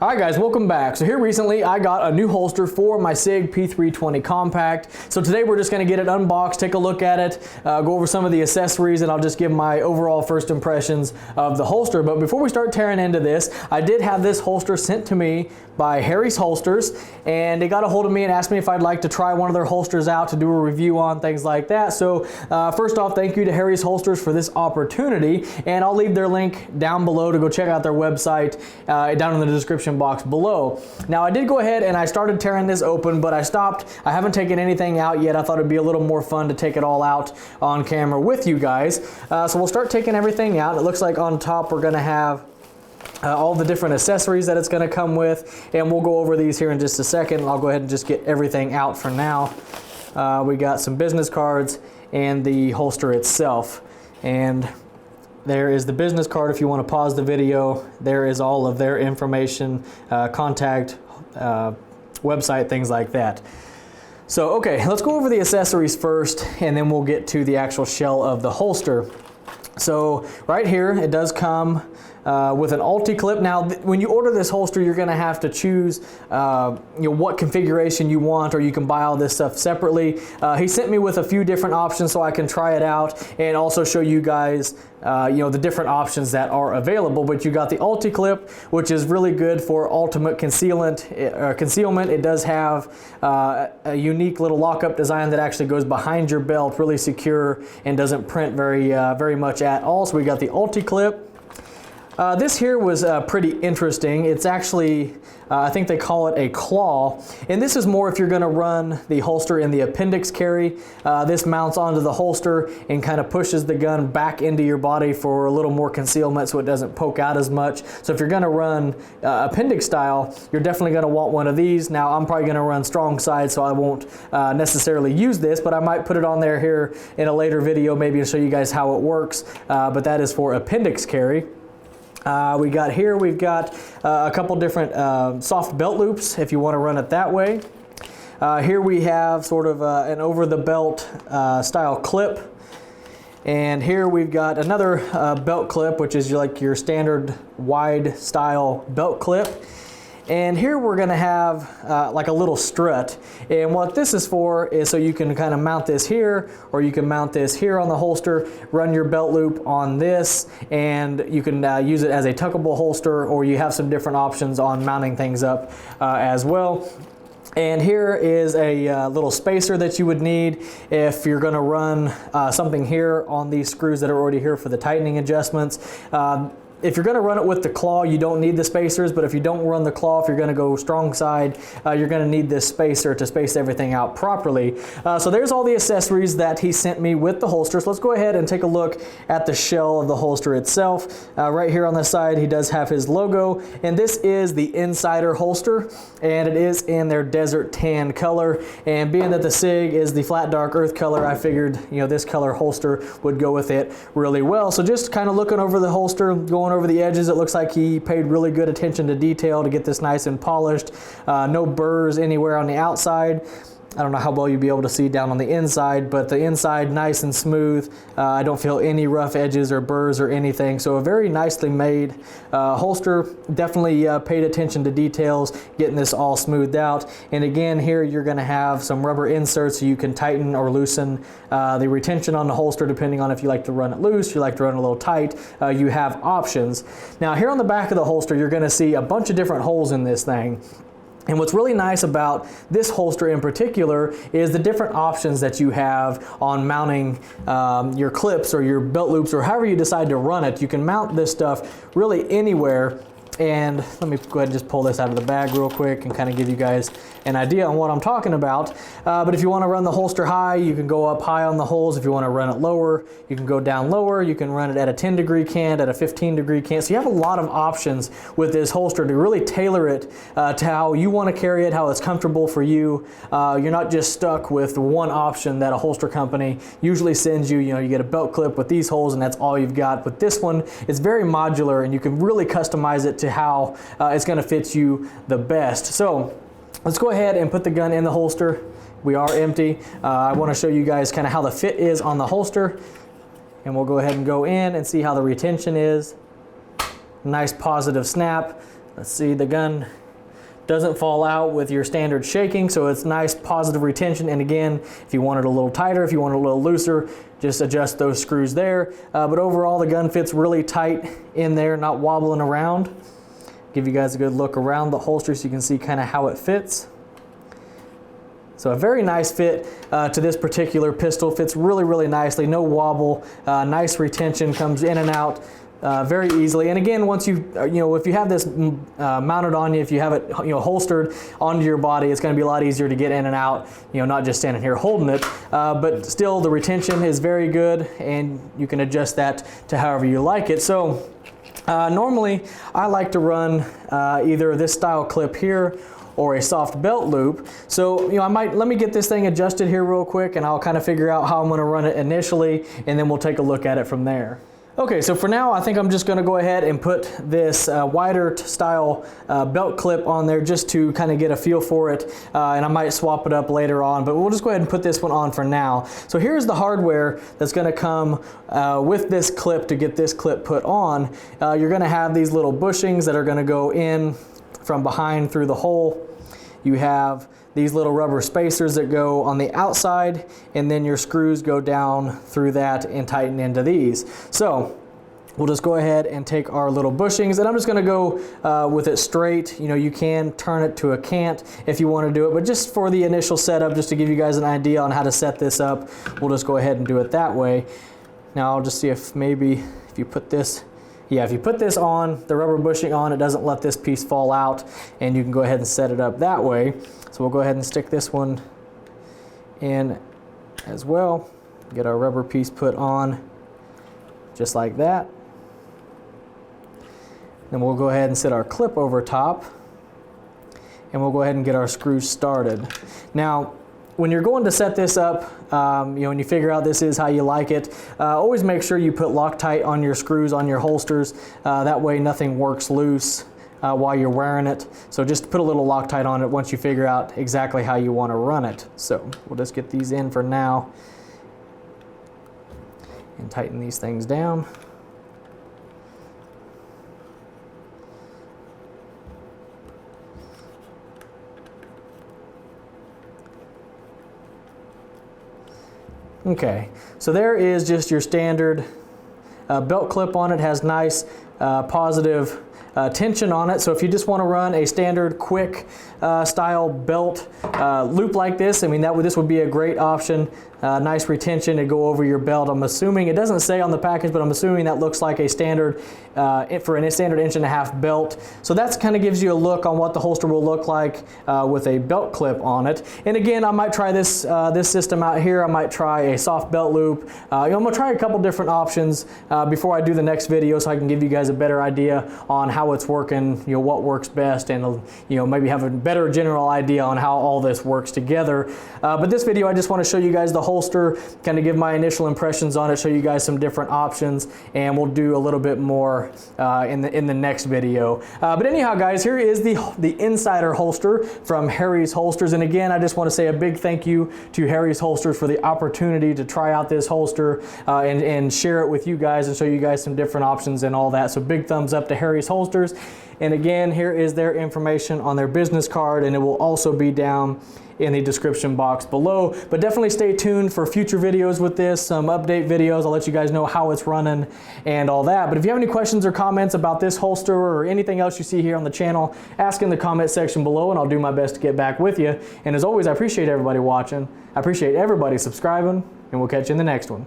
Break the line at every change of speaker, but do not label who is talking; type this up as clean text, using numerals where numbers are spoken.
Alright guys, welcome back. So here recently I got a new holster for my Sig P320 compact. So today we're just going to get it unboxed, take a look at it, go over some of the accessories, and I'll just give my overall first impressions of the holster. But before we start tearing into this, I did have this holster sent to me by Harry's Holsters, and they got a hold of me and asked me if I'd like to try one of their holsters out to do a review on, things like that. So first off, thank you to Harry's Holsters for this opportunity, and I'll leave their link down below to go check out their website down in the description box below. Now I did go ahead and I started tearing this open, but I stopped. I haven't taken anything out yet. I thought it'd be a little more fun to take it all out on camera with you guys. So we'll start taking everything out. It looks like on top we're gonna have all the different accessories that it's going to come with, and we'll go over these here in just a second. I'll go ahead and just get everything out for now. We got some business cards and the holster itself, and there is the business card. If you want to pause the video, there is all of their information, contact, website, things like that. So okay, let's go over the accessories first, and then we'll get to the actual shell of the holster. So right here it does come with an Ulti-clip. Now when you order this holster, you're going to have to choose what configuration you want, or you can buy all this stuff separately. He sent me with a few different options so I can try it out and also show you guys the different options that are available. But you got the Ulti-clip, which is really good for ultimate concealment. It does have a unique little lockup design that actually goes behind your belt, really secure, and doesn't print very much at all. So we got the Ulti-clip. This here was pretty interesting. It's actually, I think they call it a claw, and this is more if you're going to run the holster in the appendix carry. This mounts onto the holster and kind of pushes the gun back into your body for a little more concealment so it doesn't poke out as much. So if you're going to run appendix style, you're definitely going to want one of these. Now I'm probably going to run strong side, so I won't necessarily use this, but I might put it on there here in a later video maybe to show you guys how it works. But that is for appendix carry. We've got a couple different soft belt loops if you want to run it that way. Here we have sort of an over-the-belt style clip. And here we've got another belt clip, which is like your standard wide style belt clip. And here we're going to have like a little strut, and what this is for is so you can kind of mount this here, or you can mount this here on the holster, run your belt loop on this, and you can use it as a tuckable holster, or you have some different options on mounting things up as well. And here is a little spacer that you would need if you're going to run something here on these screws that are already here for the tightening adjustments. If you're going to run it with the claw, you don't need the spacers, but if you don't run the claw, if you're going to go strong side, you're going to need this spacer to space everything out properly. So there's all the accessories that he sent me with the holster. So let's go ahead and take a look at the shell of the holster itself. Right here on the side, he does have his logo, and this is the Insider holster, and it is in their desert tan color. And being that the Sig is the flat dark earth color, I figured this color holster would go with it really well. So just kind of looking over the holster, going over the edges, it looks like he paid really good attention to detail to get this nice and polished. No burrs anywhere on the outside. I don't know how well you'll be able to see down on the inside, but the inside nice and smooth. I don't feel any rough edges or burrs or anything. So a very nicely made holster. Definitely paid attention to details, getting this all smoothed out. And again, here you're going to have some rubber inserts so you can tighten or loosen the retention on the holster depending on if you like to run it loose, you like to run it a little tight. You have options. Now here on the back of the holster, you're going to see a bunch of different holes in this thing. And what's really nice about this holster in particular is the different options that you have on mounting your clips or your belt loops, or however you decide to run it. You can mount this stuff really anywhere. And let me go ahead and just pull this out of the bag real quick and kind of give you guys an idea on what I'm talking about. But if you want to run the holster high, you can go up high on the holes. If you want to run it lower, you can go down lower. You can run it at a 10-degree cant, at a 15-degree cant. So you have a lot of options with this holster to really tailor it to how you want to carry it, how it's comfortable for you. You're not just stuck with one option that a holster company usually sends you. You get a belt clip with these holes and that's all you've got. But this one, it's very modular and you can really customize it to how it's going to fit you the best. So let's go ahead and put the gun in the holster. We are empty. I want to show you guys kind of how the fit is on the holster, and we'll go ahead and go in and see how the retention is. Nice positive snap. Let's see, the gun doesn't fall out with your standard shaking, so it's nice positive retention. And again, if you want it a little tighter, if you want it a little looser, just adjust those screws there. But overall, the gun fits really tight in there, not wobbling around. Give you guys a good look around the holster so you can see kind of how it fits. So a very nice fit to this particular pistol. Fits really, really nicely, no wobble, nice retention, comes in and out very easily. And again, once if you have this mounted on you, if you have it holstered onto your body, it's going to be a lot easier to get in and out, not just standing here holding it. But still, the retention is very good, and you can adjust that to however you like it. So normally, I like to run either this style clip here or a soft belt loop. So, let me get this thing adjusted here real quick, and I'll kind of figure out how I'm going to run it initially, and then we'll take a look at it from there. Okay, so for now, I think I'm just going to go ahead and put this wider style belt clip on there just to kind of get a feel for it, and I might swap it up later on, but we'll just go ahead and put this one on for now. So here's the hardware that's going to come with this clip to get this clip put on. You're going to have these little bushings that are going to go in from behind through the hole. You have these little rubber spacers that go on the outside, and then your screws go down through that and tighten into these. So we'll just go ahead and take our little bushings, and I'm just going to go with it straight. You can turn it to a cant if you want to do it, but just for the initial setup, just to give you guys an idea on how to set this up, we'll just go ahead and do it that way. Now I'll just see if maybe if you put this on, the rubber bushing on, it doesn't let this piece fall out, and you can go ahead and set it up that way. So we'll go ahead and stick this one in as well. Get our rubber piece put on just like that. Then we'll go ahead and set our clip over top, and we'll go ahead and get our screws started. Now, when you're going to set this up, when you figure out this is how you like it, always make sure you put Loctite on your screws, on your holsters. That way nothing works loose while you're wearing it. So just put a little Loctite on it once you figure out exactly how you want to run it. So we'll just get these in for now and tighten these things down. Okay, so there is just your standard belt clip on it. Has nice positive tension on it. So if you just want to run a standard quick style belt loop like this, this would be a great option. Nice retention to go over your belt. I'm assuming, it doesn't say on the package, but I'm assuming that looks like a standard for a standard 1.5-inch belt. So that kind of gives you a look on what the holster will look like with a belt clip on it. And again, I might try this system out here. I might try a soft belt loop. I'm gonna try a couple different options before I do the next video, so I can give you guys a better idea on how it's working, what works best, and maybe have a better general idea on how all this works together. But this video, I just want to show you guys the holster, kind of give my initial impressions on it, show you guys some different options, and we'll do a little bit more in the next video. But anyhow, guys, here is the Insider holster from Harry's Holsters. And again, I just want to say a big thank you to Harry's Holsters for the opportunity to try out this holster and share it with you guys and show you guys some different options and all that. So big thumbs up to Harry's Holsters. And again, here is their information on their business card, and it will also be down in the description box below. But definitely stay tuned for future videos with this, some update videos. I'll let you guys know how it's running and all that. But if you have any questions or comments about this holster or anything else you see here on the channel, ask in the comment section below, and I'll do my best to get back with you. And as always, I appreciate everybody watching. I appreciate everybody subscribing, and we'll catch you in the next one.